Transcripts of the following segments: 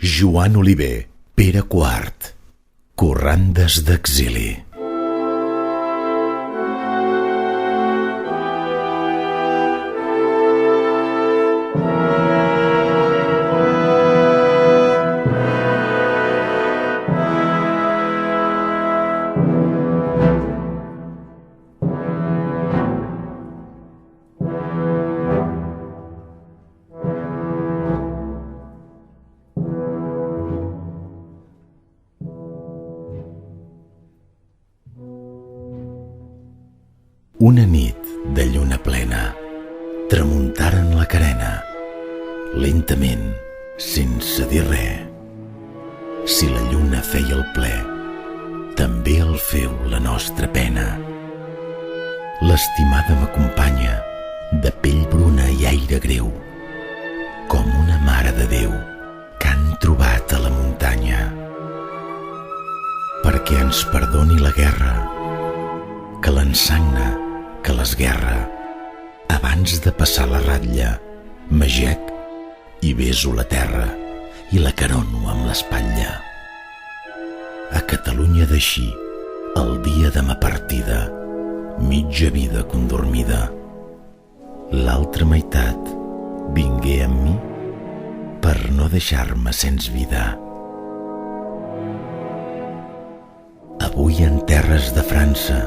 Joan Oliver, Pere IV, Corrandes d'exili. Una nit de lluna plena, tramuntaren la carena, lentament, sense dir res. Si la lluna feia el ple, també el feu la nostra pena. L'estimada m'acompanya, de pell bruna i aire greu, com una mare de Déu que han trobat a la muntanya. Perquè ens perdoni la guerra, que l'ensagna, que l'esguerra. Abans de passar la ratlla, m'agec i beso la terra i la carono amb l'espatlla. A Catalunya d'eixí, el dia de ma partida, mitja vida condormida. L'altra meitat vingué amb mi per no deixar-me sens vida. Avui en terres de França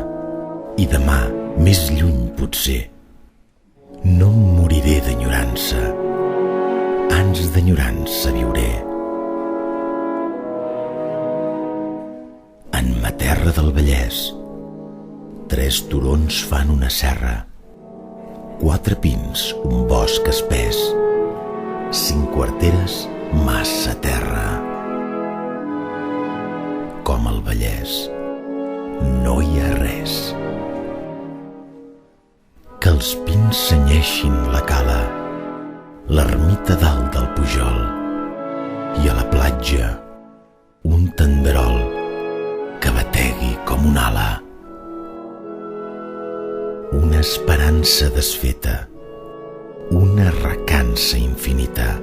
i demà més lluny potser, no em moriré d'enyorança, ans d'enyorança viuré. En ma terra del Vallès, 3 turons fan una serra, 4 pins, un bosc espès, 5 quarteres, massa terra. Com al Vallès, no hi ha res. Que els pins senyeixin la cala, l'ermita dalt del Pujol, i a la platja un tenderol que bategui com una ala. Una esperança desfeta, una recança infinita,